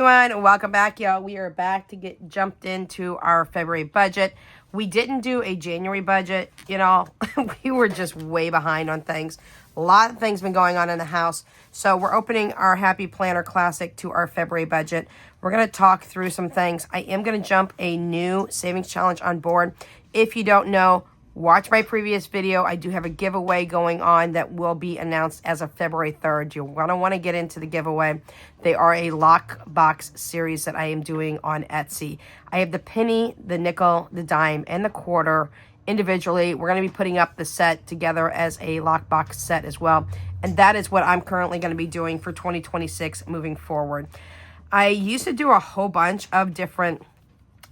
everyone, welcome back, y'all. We are back to get jumped into our February budget. We didn't do a January budget, we were just way behind on things. A lot of things been going on in the house. So we're opening our Happy Planner Classic to our February budget. We're going to talk through some things. I am going to jump a new savings challenge on board. If you don't know, watch my previous video. I do have a giveaway going on that will be announced as of February 3rd. You're going to want to get into the giveaway. They are a Lockbox series that I am doing on Etsy. I have the penny, the nickel, the dime, and the quarter individually. We're going to be putting up the set together as a Lockbox set as well. And that is what I'm currently going to be doing for 2026 moving forward. I used to do a whole bunch of different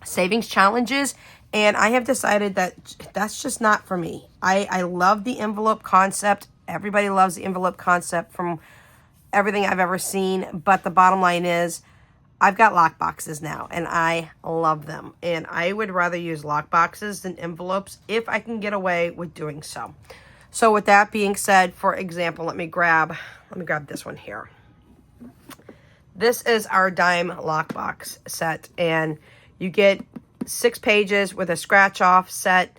savings challenges, and I have decided that that's just not for me. I love the envelope concept. Everybody loves the envelope concept from everything I've ever seen. But the bottom line is I've got lock boxes now, and I love them. And I would rather use lock boxes than envelopes if I can get away with doing so. So with that being said, for example, let me grab this one here. This is our dime lockbox set, and you get 6 pages with a scratch off set.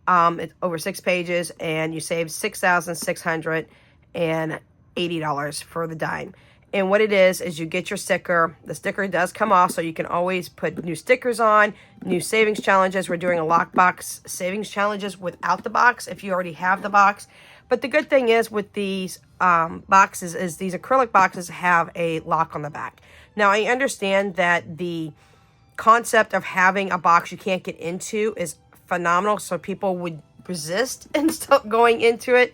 It's over 6 pages, and you save $6,680 for the dime. And what it is you get your sticker. The sticker does come off, so you can always put new stickers on, new savings challenges. We're doing a lockbox savings challenges without the box if you already have the box. But the good thing is with these boxes is these acrylic boxes have a lock on the back. Now, I understand that the concept of having a box you can't get into is phenomenal, so people would resist and stop going into it.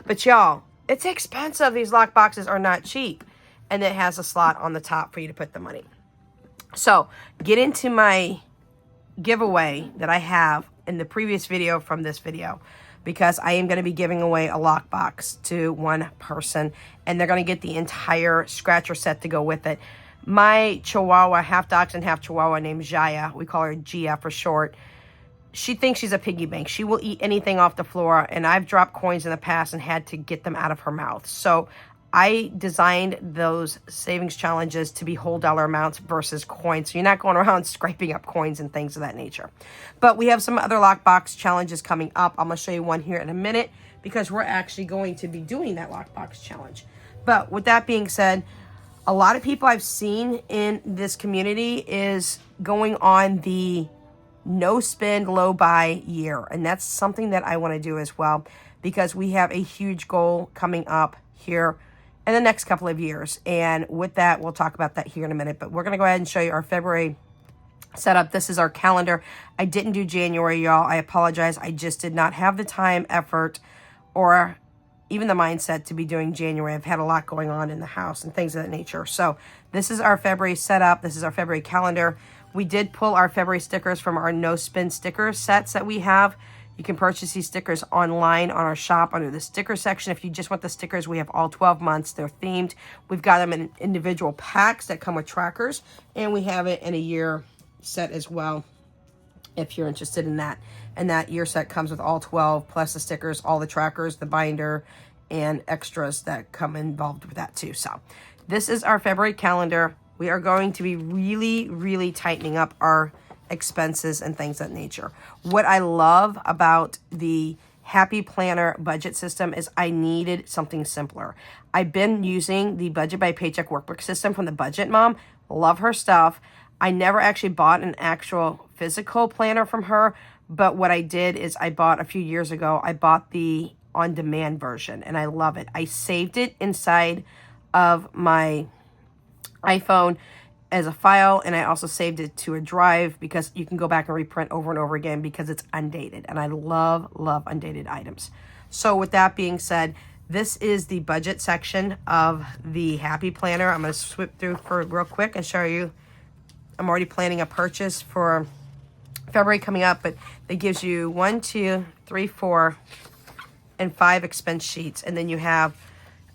But y'all, it's expensive. These lock boxes are not cheap, and it has a slot on the top for you to put the money. So get into my giveaway that I have in the previous video from this video, because I am going to be giving away a lockbox to one person, and they're going to get the entire scratcher set to go with it. My Chihuahua, half Dachshund, half Chihuahua, named Jaya, we call her Gia for short, she thinks she's a piggy bank. She will eat anything off the floor, and I've dropped coins in the past and had to get them out of her mouth. So I designed those savings challenges to be whole dollar amounts versus coins. So you're not going around scraping up coins and things of that nature. But we have some other lockbox challenges coming up. I'm going to show you one here in a minute, because we're actually going to be doing that lockbox challenge. But with that being said, a lot of people I've seen in this community is going on the no spend, low buy year. And that's something that I want to do as well, because we have a huge goal coming up here in the next couple of years. And with that, we'll talk about that here in a minute. But we're going to go ahead and show you our February setup. This is our calendar. I didn't do January, y'all. I apologize. I just did not have the time, effort, or even the mindset to be doing January. I've had a lot going on in the house and things of that nature. So this is our February setup. This is our February calendar. We did pull our February stickers from our no spin sticker sets that we have. You can purchase these stickers online on our shop under the sticker section. If you just want the stickers, we have all 12 months. They're themed. We've got them in individual packs that come with trackers, and we have it in a year set as well, if you're interested in that. And that year set comes with all 12 plus the stickers, all the trackers, the binder, and extras that come involved with that too. So this is our February calendar. We are going to be really, really tightening up our expenses and things of that nature. What I love about the Happy Planner budget system is I needed something simpler. I've been using the Budget by Paycheck workbook system from the Budget Mom. Love her stuff. I never actually bought an actual physical planner from her, but what I did is I bought a few years ago, I bought the on-demand version, and I love it. I saved it inside of my iPhone as a file, and I also saved it to a drive because you can go back and reprint over and over again because it's undated, and I love undated items. So with that being said, this is the budget section of the Happy Planner. I'm going to swip through for real quick and show you. I'm already planning a purchase for February coming up, but it gives you 1, 2, 3, 4, and 5 expense sheets, and then you have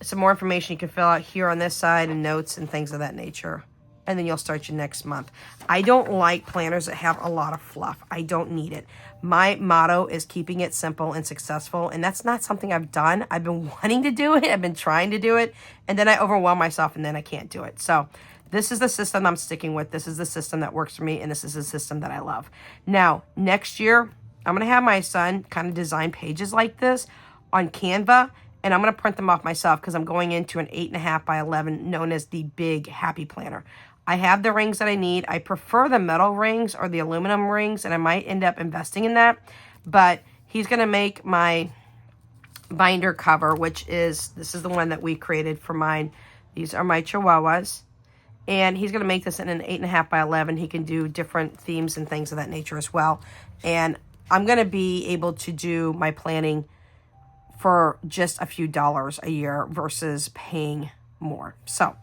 some more information you can fill out here on this side and notes and things of that nature. And then you'll start your next month. I don't like planners that have a lot of fluff. I don't need it. My motto is keeping it simple and successful, and that's not something I've done. I've been wanting to do it. I've been trying to do it, and then I overwhelm myself, and then I can't do it. So This is the system I'm sticking with. This is the system that works for me, and this is the system that I love. Now, next year, I'm going to have my son kind of design pages like this on Canva, and I'm going to print them off myself because I'm going into an 8.5 by 11 known as the Big Happy Planner. I have the rings that I need. I prefer the metal rings or the aluminum rings, and I might end up investing in that. But he's going to make my binder cover, which is, this is the one that we created for mine. These are my Chihuahuas. And he's going to make this in an 8.5 by 11. He can do different themes and things of that nature as well. And I'm going to be able to do my planning for just a few dollars a year versus paying more. So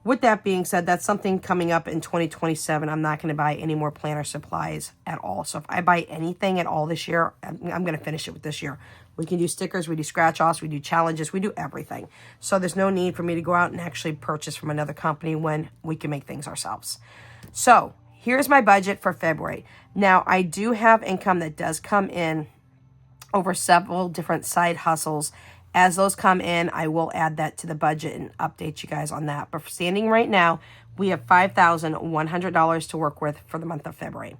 with that being said, that's something coming up in 2027. I'm not going to buy any more planner supplies at all. So if I buy anything at all this year, I'm going to finish it with this year. We can do stickers, we do scratch-offs, we do challenges, we do everything. So there's no need for me to go out and actually purchase from another company when we can make things ourselves. So here's my budget for February. Now, I do have income that does come in over several different side hustles. As those come in, I will add that to the budget and update you guys on that. But for standing right now, we have $5,100 to work with for the month of February.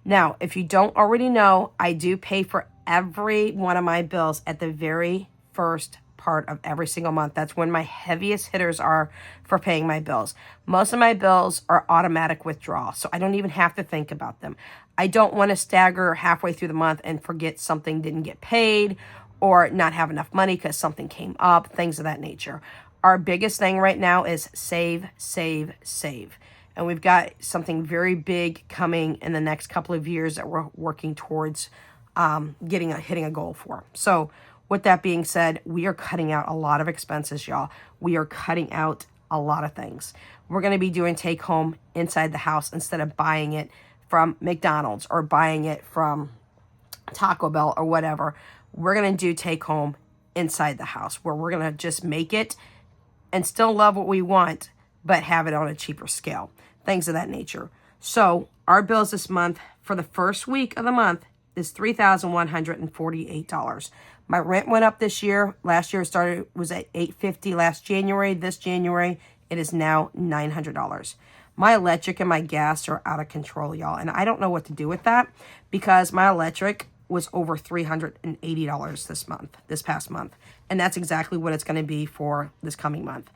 Now, if you don't already know, I do pay for every one of my bills at the very first part of every single month. That's when my heaviest hitters are for paying my bills. Most of my bills are automatic withdrawal, so I don't even have to think about them. I don't want to stagger halfway through the month and forget something didn't get paid or not have enough money because something came up, things of that nature. Our biggest thing right now is save, save, save. And we've got something very big coming in the next couple of years that we're working towards hitting a goal for. So with that being said, we are cutting out a lot of expenses, y'all. We are cutting out a lot of things. We're going to be doing take home inside the house instead of buying it from McDonald's or buying it from Taco Bell or whatever. We're going to do take home inside the house where we're going to just make it and still love what we want, but have it on a cheaper scale, things of that nature. So our bills this month for the first week of the month is $3,148. My rent went up this year. Last year it was at $850 last January. This January, it is now $900. My electric and my gas are out of control, y'all. And I don't know what to do with that because my electric was over $380 this past month. And that's exactly what it's going to be for this coming month.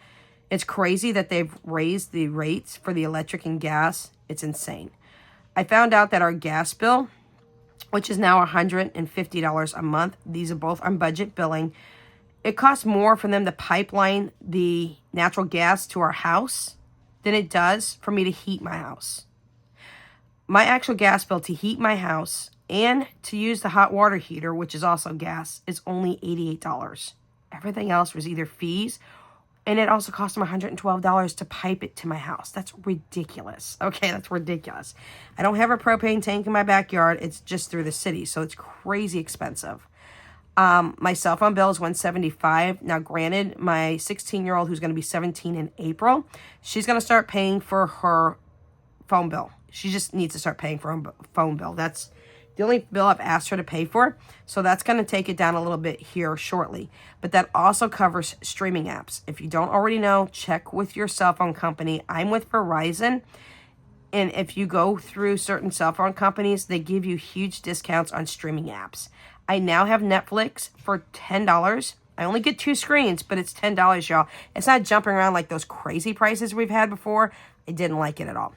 It's crazy that they've raised the rates for the electric and gas. It's insane. I found out that our gas bill, which is now $150 a month, these are both on budget billing, it costs more for them to pipeline the natural gas to our house than it does for me to heat my house. My actual gas bill to heat my house and to use the hot water heater, which is also gas, is only $88. Everything else was either fees, and it also cost them $112 to pipe it to my house. That's ridiculous. Okay, that's ridiculous. I don't have a propane tank in my backyard. It's just through the city, so it's crazy expensive. My cell phone bill is $175. Now, granted, my 16-year-old, who's going to be 17 in April, she's going to start paying for her phone bill. She just needs to start paying for her phone bill. That's the only bill I've asked her to pay for. So that's going to take it down a little bit here shortly. But that also covers streaming apps. If you don't already know, check with your cell phone company. I'm with Verizon. And if you go through certain cell phone companies, they give you huge discounts on streaming apps. I now have Netflix for $10. I only get 2 screens, but it's $10, y'all. It's not jumping around like those crazy prices we've had before. I didn't like it at all.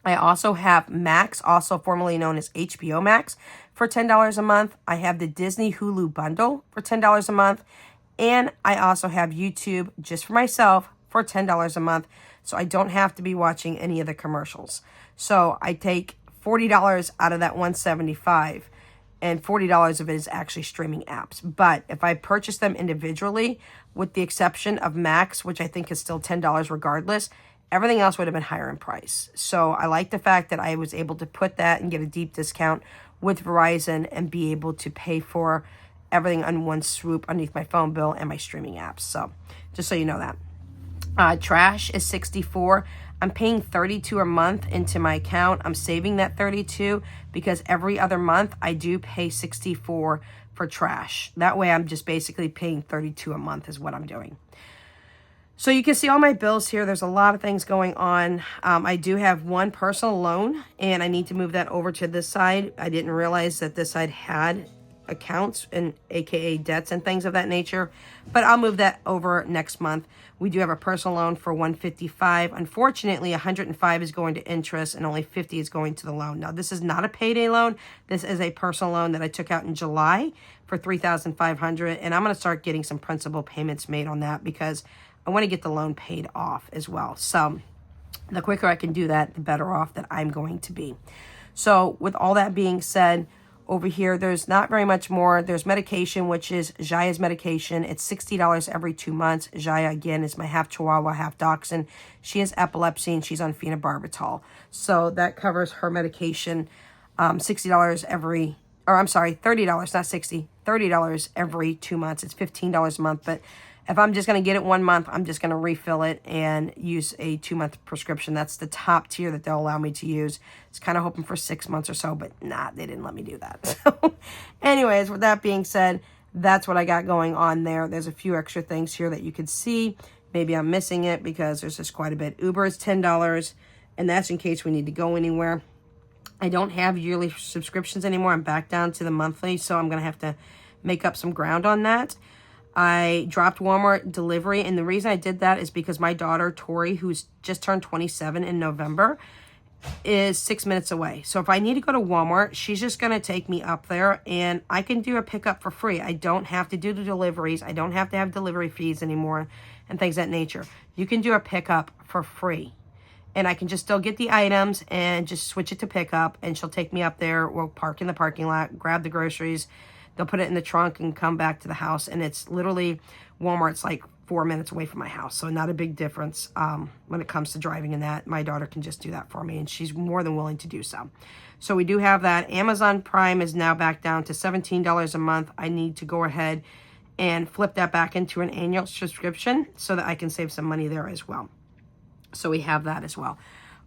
I also have Max, also formerly known as HBO Max, for $10 a month. I have the Disney Hulu bundle for $10 a month. And I also have YouTube just for myself for $10 a month. So I don't have to be watching any of the commercials. So I take $40 out of that $175, and $40 of it is actually streaming apps. But if I purchase them individually, with the exception of Max, which I think is still $10 regardless, everything else would have been higher in price. So I like the fact that I was able to put that and get a deep discount with Verizon and be able to pay for everything on one swoop underneath my phone bill and my streaming apps. So just so you know that. Trash is $64. I'm paying $32 a month into my account. I'm saving that $32 because every other month I do pay $64 for trash. That way I'm just basically paying $32 a month is what I'm doing. So you can see all my bills here. There's a lot of things going on. I do have one personal loan, and I need to move that over to this side. I didn't realize that this side had accounts and aka debts and things of that nature, but I'll move that over next month. We do have a personal loan for $155. Unfortunately, $105 is going to interest and only $50 is going to the loan. Now, this is not a payday loan. This is a personal loan that I took out in July for $3,500, and I'm going to start getting some principal payments made on that because I want to get the loan paid off as well. So the quicker I can do that, the better off that I'm going to be. So with all that being said, over here, there's not very much more. There's medication, which is Jaya's medication. It's $60 every 2 months. Jaya, again, is my half Chihuahua, half Dachshund. She has epilepsy and she's on phenobarbital. So that covers her medication. $60 every, or I'm sorry, $30, not 60, $30 every 2 months. It's $15 a month. But if I'm just going to get it 1 month, I'm just going to refill it and use a 2-month prescription. That's the top tier that they'll allow me to use. It's kind of hoping for 6 months or so, but nah, they didn't let me do that. So anyways, with that being said, that's what I got going on there. There's a few extra things here that you could see. Maybe I'm missing it because there's just quite a bit. Uber is $10, and that's in case we need to go anywhere. I don't have yearly subscriptions anymore. I'm back down to the monthly, so I'm going to have to make up some ground on that. I dropped Walmart delivery, and the reason I did that is because my daughter, Tori, who's just turned 27 in November, is 6 minutes away. So if I need to go to Walmart, she's just going to take me up there, and I can do a pickup for free. I don't have to do the deliveries. I don't have to have delivery fees anymore and things of that nature. You can do a pickup for free, and I can just still get the items and just switch it to pickup, and she'll take me up there. We'll park in the parking lot, grab the groceries. They'll put it in the trunk and come back to the house. And it's literally, Walmart's like 4 minutes away from my house. So not a big difference when it comes to driving in that. My daughter can just do that for me, and she's more than willing to do so. So we do have that. Amazon Prime is now back down to $17 a month. I need to go ahead and flip that back into an annual subscription so that I can save some money there as well. So we have that as well.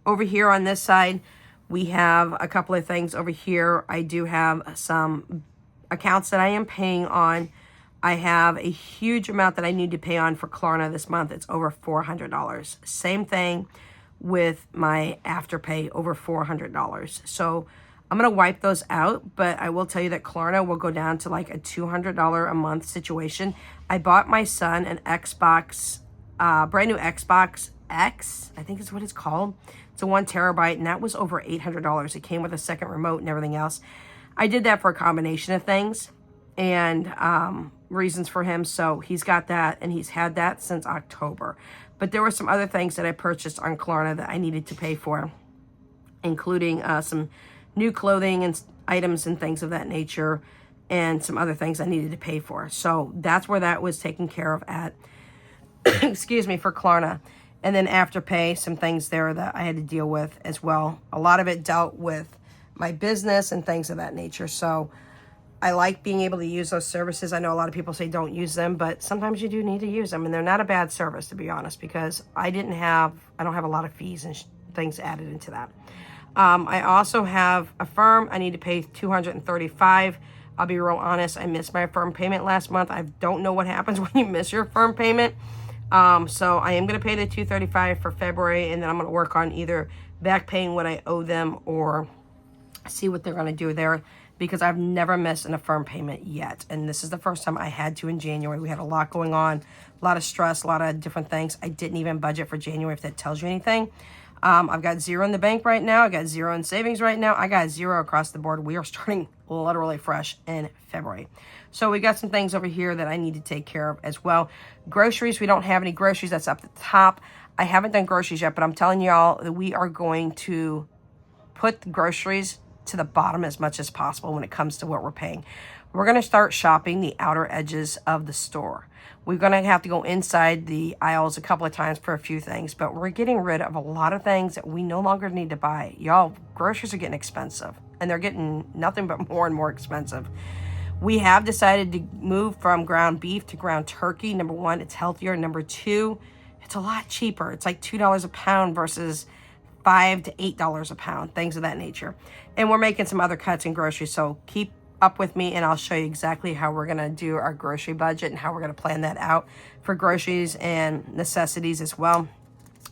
Over here on this side, we have a couple of things. Over here, I do have some accounts that I am paying on. I have a huge amount that I need to pay on for Klarna this month. It's over $400. Same thing with my Afterpay, over $400. So I'm going to wipe those out, but I will tell you that Klarna will go down to like a $200 a month situation. I bought my son an Xbox, brand new Xbox X, I think is what it's called. It's a 1 terabyte, and that was over $800. It came with a second remote and everything else. I did that for a combination of things and reasons for him. So he's got that, and he's had that since October. But there were some other things that I purchased on Klarna that I needed to pay for, including some new clothing and items and things of that nature, and some other things I needed to pay for. So that's where that was taken care of at, excuse me, for Klarna. And then Afterpay, some things there that I had to deal with as well. A lot of it dealt with my business and things of that nature. So I like being able to use those services. I know a lot of people say don't use them, but sometimes you do need to use them, and they're not a bad service, to be honest, because I don't have a lot of fees and things added into that. I also have a firm. I need to pay $235. I'll be real honest, I missed my firm payment last month. I don't know what happens when you miss your firm payment. So I am going to pay the $235 for February, and then I'm going to work on either back paying what I owe them or see what they're going to do there, because I've never missed an affirm payment yet. And this is the first time I had to in January. We had a lot going on, a lot of stress, a lot of different things. I didn't even budget for January, if that tells you anything. I've got zero in the bank right now. I got zero in savings right now. I got zero across the board. We are starting literally fresh in February. So we got some things over here that I need to take care of as well. Groceries, we don't have any groceries. That's up the top. I haven't done groceries yet, but I'm telling y'all that we are going to put the groceries to the bottom as much as possible when it comes to what we're paying. We're going to start shopping the outer edges of the store. We're going to have to go inside the aisles a couple of times for a few things, but we're getting rid of a lot of things that we no longer need to buy. Y'all, groceries are getting expensive, and they're getting nothing but more and more expensive. We have decided to move from ground beef to ground turkey. Number one, it's healthier. Number two, it's a lot cheaper. It's like $2 a pound versus $5 to $8 a pound, things of that nature. And we're making some other cuts in groceries, so keep up with me and I'll show you exactly how we're going to do our grocery budget and how we're going to plan that out for groceries and necessities as well.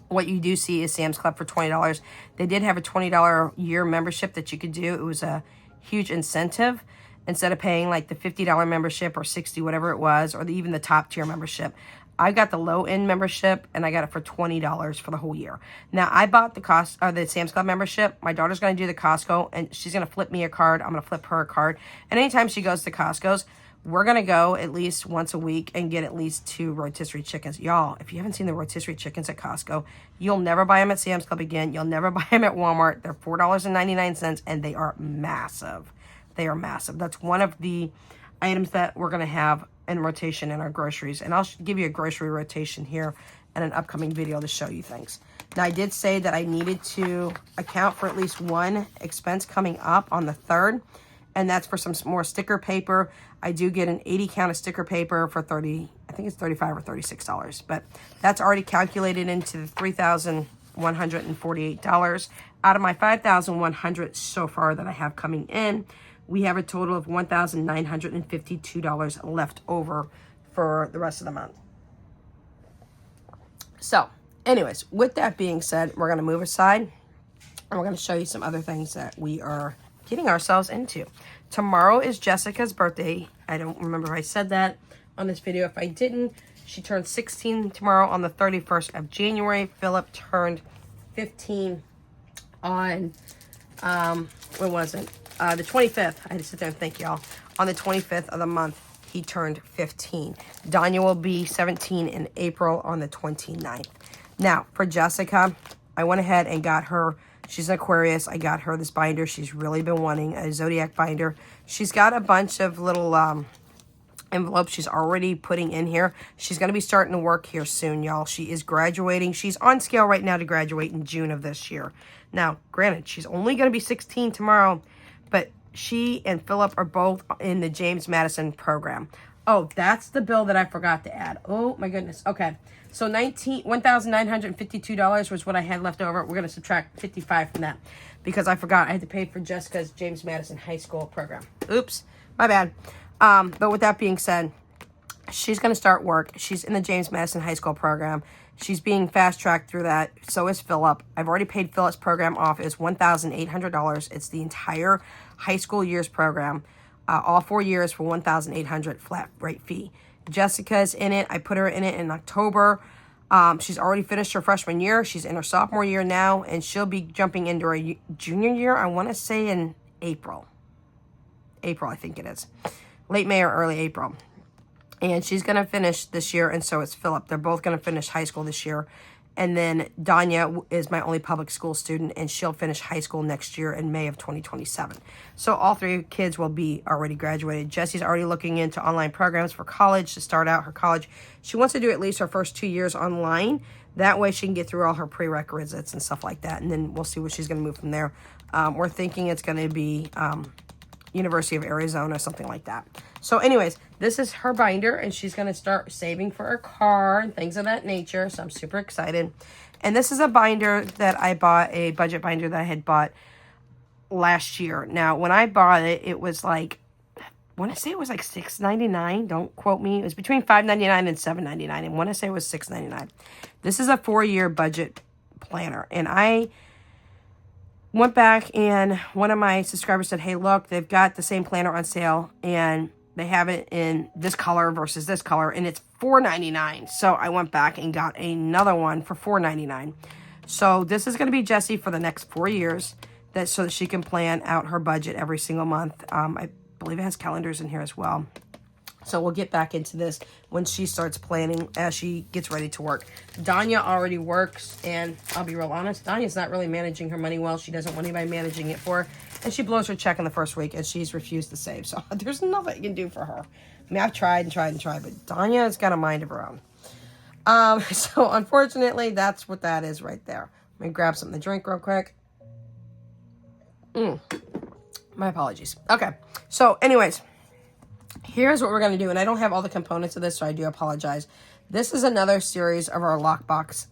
What you do see is Sam's Club for $20. They did have a $20 year membership that you could do. It was a huge incentive. Instead of paying like the $50 membership or $60, whatever it was, or even the top tier membership, I got the low end membership and I got it for $20 for the whole year. Now I bought the Sam's Club membership. My daughter's going to do the Costco and she's going to flip me a card. I'm going to flip her a card. And anytime she goes to Costco's, we're going to go at least once a week and get at least 2 rotisserie chickens. Y'all, if you haven't seen the rotisserie chickens at Costco, you'll never buy them at Sam's Club again. You'll never buy them at Walmart. They're $4.99 and they are massive. They are massive. That's one of the items that we're going to have in rotation in our groceries. And I'll give you a grocery rotation here in an upcoming video to show you things. Now, I did say that I needed to account for at least one expense coming up on the 3rd. And that's for some more sticker paper. I do get an 80 count of sticker paper for I think it's $35 or $36. But that's already calculated into the $3,148. Out of my $5,100 so far that I have coming in, we have a total of $1,952 left over for the rest of the month. So, anyways, with that being said, we're going to move aside and we're going to show you some other things that we are getting ourselves into. Tomorrow is Jessica's birthday. I don't remember if I said that on this video. If I didn't, she turned 16 tomorrow on the 31st of January. Philip turned 15 on, when was it? The 25th. I had to sit there and thank y'all. On the 25th of the month, he turned 15. Danya will be 17 in April on the 29th. Now, for Jessica, I went ahead and got her, she's an Aquarius. I got her this binder. She's really been wanting a Zodiac binder. She's got a bunch of little envelopes she's already putting in here. She's going to be starting to work here soon, y'all. She is graduating. She's on scale right now to graduate in June of this year. Now, granted, she's only going to be 16 tomorrow, but she and Philip are both in the James Madison program. Oh, that's the bill that I forgot to add. Oh, my goodness. Okay. So $1,952 was what I had left over. We're going to subtract 55 from that because I forgot I had to pay for Jessica's James Madison High School program. Oops, my bad. But with that being said, she's going to start work. She's in the James Madison High School program. She's being fast-tracked through that. So is Philip. I've already paid Philip's program off. It's $1,800. It's the entire high school years program. All 4 years for $1,800 flat rate fee. Jessica's in it. I put her in it in October. She's already finished her freshman year. She's in her sophomore year now, and she'll be jumping into her junior year, I want to say in April. April, I think it is. Late May or early April. And she's going to finish this year, and so is Philip. They're both going to finish high school this year. And then Danya is my only public school student, and she'll finish high school next year in May of 2027. So all 3 kids will be already graduated. Jessie's already looking into online programs for college to start out her college. She wants to do at least her first 2 years online. That way she can get through all her prerequisites and stuff like that. And then we'll see where she's going to move from there. We're thinking it's going to be University of Arizona, something like that. So anyways, this is her binder, and she's going to start saving for her car and things of that nature. So I'm super excited. And this is a binder that I bought, a budget binder that I had bought last year. Now, when I bought it, it was like, I want to say it was like $6.99. Don't quote me. It was between $5.99 and $7.99. And I want to say it was $6.99. This is a 4-year budget planner. And I went back, and one of my subscribers said, hey, look, they've got the same planner on sale, and they have it in this color versus this color, and it's $4.99. So I went back and got another one for $4.99. So this is going to be Jessie for the next 4 years, so that she can plan out her budget every single month. I believe it has calendars in here as well. So we'll get back into this when she starts planning as she gets ready to work. Danya already works, and I'll be real honest, Danya's not really managing her money well. She doesn't want anybody managing it for her. And she blows her check in the first week, and she's refused to save. So there's nothing I can do for her. I mean, I've tried and tried and tried, but Danya's got a mind of her own. So unfortunately, that's what that is right there. Let me grab something to drink real quick. My apologies. Okay. So anyways, here's what we're going to do. And I don't have all the components of this, so I do apologize. This is another series of our Lockbox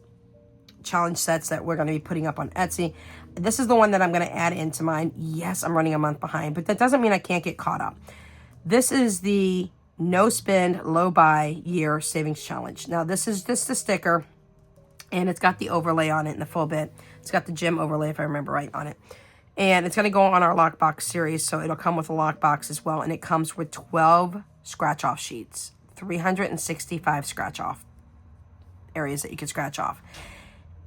challenge sets that we're going to be putting up on Etsy. This is the one that I'm going to add into mine. Yes, I'm running a month behind, but that doesn't mean I can't get caught up. This is the no spend, low buy year savings challenge. Now, this is just the sticker, and it's got the overlay on it in the full bit. It's got the gym overlay, if I remember right, on it. And it's going to go on our Lockbox series, so it'll come with a Lockbox as well. And it comes with 12 scratch-off sheets, 365 scratch-off areas that you can scratch off.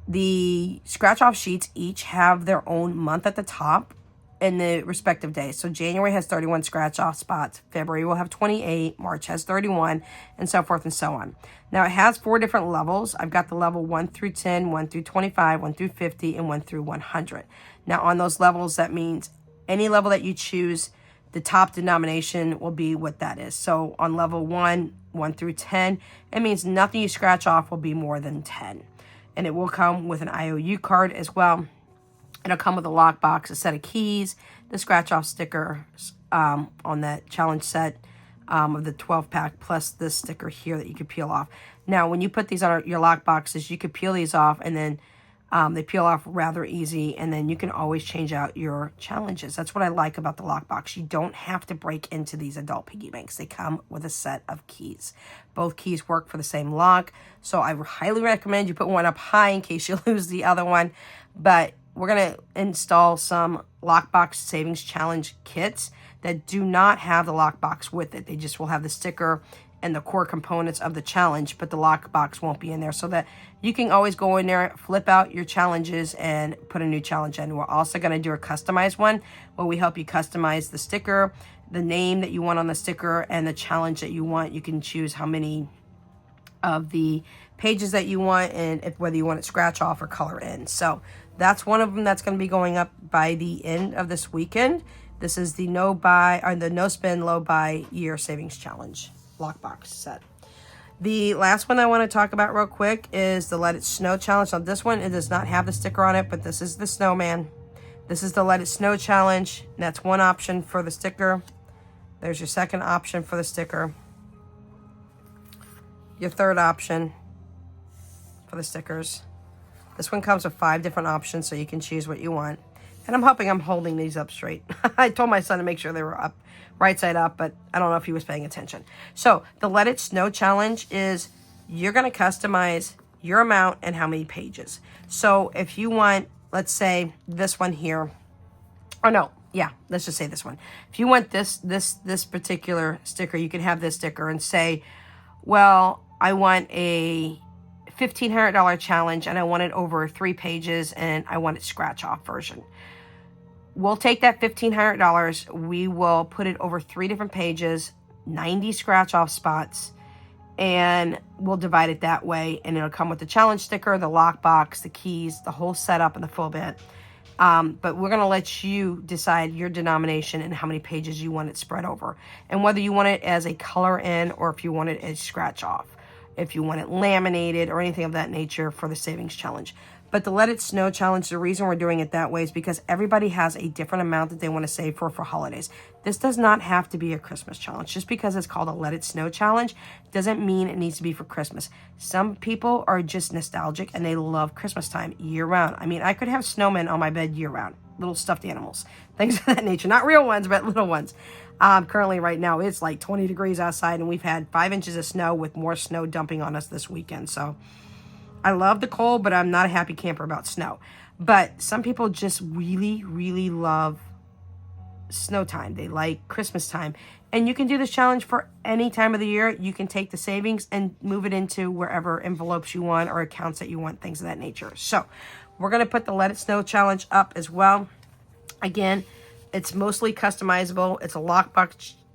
The scratch-off sheets each have their own month at the top in the respective days. So January has 31 scratch-off spots. February will have 28. March has 31, and so forth and so on. Now, it has 4 different levels. I've got the level 1 through 10, 1 through 25, 1 through 50, and 1 through 100. Now, on those levels, that means any level that you choose, the top denomination will be what that is. So on level 1, 1 through 10, it means nothing you scratch off will be more than 10. And it will come with an IOU card as well. It'll come with a lockbox, a set of keys, the scratch-off sticker on that challenge set of the 12-pack, plus this sticker here that you can peel off. Now, when you put these on your lockboxes, you could peel these off, and then they peel off rather easy, and then you can always change out your challenges. That's what I like about the Lockbox. You don't have to break into these adult piggy banks. They come with a set of keys. Both keys work for the same lock, so I highly recommend you put one up high in case you lose the other one. But we're going to install some Lockbox Savings Challenge kits that do not have the Lockbox with it. They just will have the sticker and the core components of the challenge, but the lockbox won't be in there, so that you can always go in there, flip out your challenges, and put a new challenge in. We're also going to do a customized one where we help you customize the sticker, the name that you want on the sticker, and the challenge that you want. You can choose how many of the pages that you want, and whether you want it scratch off or color in. So that's one of them that's going to be going up by the end of this weekend. This is the no spend, low buy year savings challenge Lockbox set. The last one I want to talk about real quick is the Let It Snow challenge. Now, this one, it does not have the sticker on it, but this is the snowman. This is the Let It Snow challenge. And that's one option for the sticker. There's your second option for the sticker. Your third option for the stickers. This one comes with 5 different options, so you can choose what you want. And I'm hoping I'm holding these up straight. I told my son to make sure they were up, right side up, but I don't know if he was paying attention. So the Let It Snow challenge is you're going to customize your amount and how many pages. So if you want, let's say this one here, or no, yeah, let's just say this one. If you want this particular sticker, you can have this sticker and say, well, I want a $1,500 challenge and I want it over 3 pages and I want it scratch off version. We'll take that $1,500, we will put it over 3 different pages, 90 scratch-off spots, and we'll divide it that way, and it'll come with the challenge sticker, the lockbox, the keys, the whole setup, and the full bit. But we're going to let you decide your denomination and how many pages you want it spread over, and whether you want it as a color in or if you want it as scratch-off, if you want it laminated or anything of that nature for the savings challenge. But the Let It Snow challenge, the reason we're doing it that way is because everybody has a different amount that they want to save for holidays. This does not have to be a Christmas challenge. Just because it's called a Let It Snow challenge doesn't mean it needs to be for Christmas. Some people are just nostalgic and they love Christmas time year round. I mean, I could have snowmen on my bed year round, little stuffed animals, things of that nature. Not real ones, but little ones. Currently right now it's like 20 degrees outside and we've had 5 inches of snow with more snow dumping on us this weekend. So I love the cold, but I'm not a happy camper about snow. But some people just really, really love snow time. They like Christmas time. And you can do this challenge for any time of the year. You can take the savings and move it into wherever envelopes you want or accounts that you want, things of that nature. So we're going to put the Let It Snow challenge up as well. Again, it's mostly customizable. It's a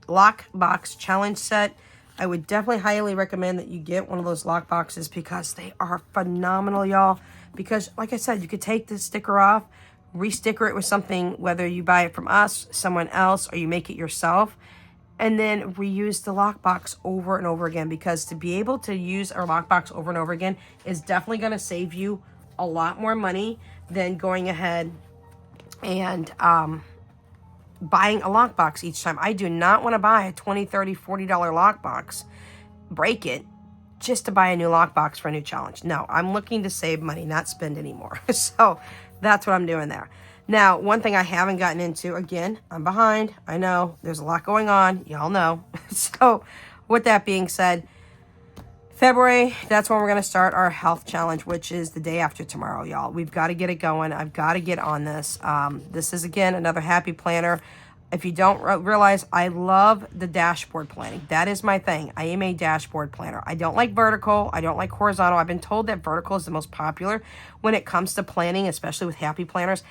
lockbox challenge set. I would definitely highly recommend that you get one of those lock boxes because they are phenomenal, y'all. Because, like I said, you could take the sticker off, re-sticker it with something, whether you buy it from us, someone else, or you make it yourself, and then reuse the lockbox over and over again. Because to be able to use our lockbox over and over again is definitely going to save you a lot more money than going ahead and buying a lockbox each time. I do not want to buy a $20, $30, $40 lockbox, break it, just to buy a new lockbox for a new challenge. No, I'm looking to save money, not spend anymore. So that's what I'm doing there. Now, one thing I haven't gotten into, again, I'm behind. I know there's a lot going on. Y'all know. So with that being said, February, that's when we're going to start our health challenge, which is the day after tomorrow, y'all. We've got to get it going. I've got to get on this. This is, again, another happy planner. If you don't realize, I love the dashboard planning. That is my thing. I am a dashboard planner. I don't like vertical. I don't like horizontal. I've been told that vertical is the most popular when it comes to planning, especially with happy planners.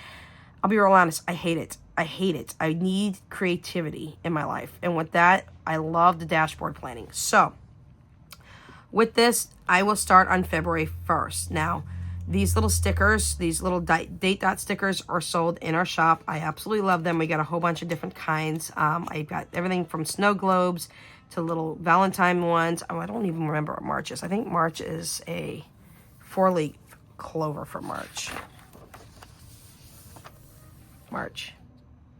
I'll be real honest. I hate it. I hate it. I need creativity in my life. And with that, I love the dashboard planning. So with this, I will start on February 1st. Now, these little stickers, these little date dot stickers are sold in our shop. I absolutely love them. We got a whole bunch of different kinds. I got everything from snow globes to little Valentine ones. Oh, I don't even remember what March is. I think March is a 4-leaf clover for March.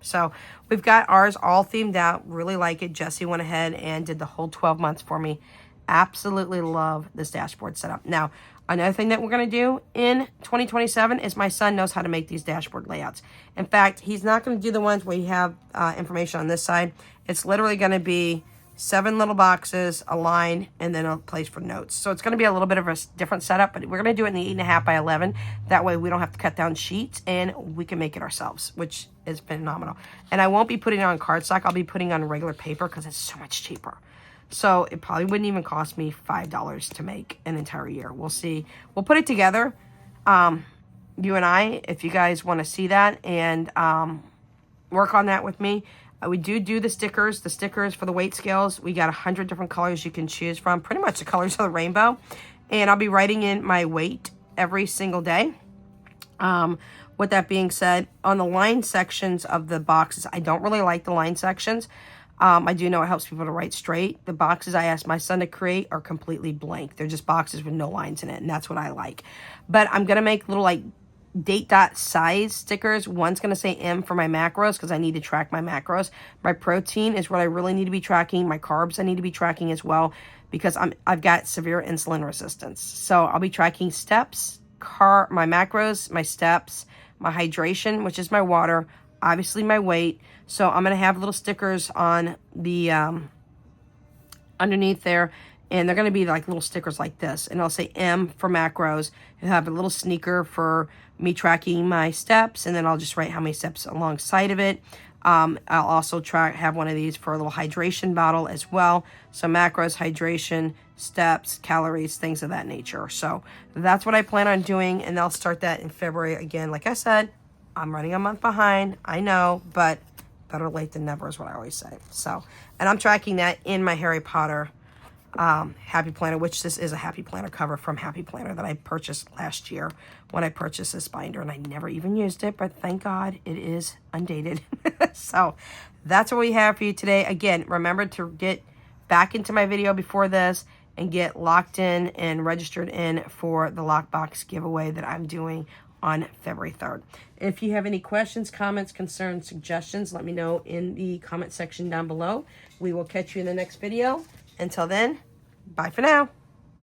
So we've got ours all themed out. Really like it. Jessie went ahead and did the whole 12 months for me. Absolutely love this dashboard setup. Now, another thing that we're going to do in 2027 is my son knows how to make these dashboard layouts. In fact, he's not going to do the ones where you have information on this side. It's literally going to be 7 little boxes, a line, and then a place for notes. So it's going to be a little bit of a different setup, but we're going to do it in the 8.5 by 11. That way we don't have to cut down sheets and we can make it ourselves, which is phenomenal. And I won't be putting it on cardstock. I'll be putting it on regular paper because it's so much cheaper. So it probably wouldn't even cost me $5 to make an entire year. We'll see. We'll put it together, you and I, if you guys want to see that and work on that with me. We do the stickers. The stickers for the weight scales, we got 100 different colors you can choose from. Pretty much the colors of the rainbow. And I'll be writing in my weight every single day. With that being said, on the line sections of the boxes, I don't really like the line sections. I do know it helps people to write straight. The boxes I asked my son to create are completely blank. They're just boxes with no lines in it, and that's what I like. But I'm going to make little, like, date dot size stickers. One's going to say M for my macros because I need to track my macros. My protein is what I really need to be tracking. My carbs I need to be tracking as well because I've got severe insulin resistance. So I'll be tracking steps, my macros, my steps, my hydration, which is my water, obviously my weight. So I'm going to have little stickers on the underneath there, and they're going to be like little stickers like this. And I'll say M for macros. I'll have a little sneaker for me tracking my steps, and then I'll just write how many steps alongside of it. I'll also have one of these for a little hydration bottle as well. So macros, hydration, steps, calories, things of that nature. So that's what I plan on doing, and I'll start that in February. Again, like I said, I'm running a month behind. I know, but better late than never is what I always say. So, and I'm tracking that in my Harry Potter Happy Planner, which this is a Happy Planner cover from Happy Planner that I purchased last year when I purchased this binder, and I never even used it, but thank God it is undated. So that's what we have for you today. Again, remember to get back into my video before this and get locked in and registered in for the Lockbox giveaway that I'm doing on February 3rd. If you have any questions, comments, concerns, suggestions, let me know in the comment section down below. We will catch you in the next video. Until then, bye for now.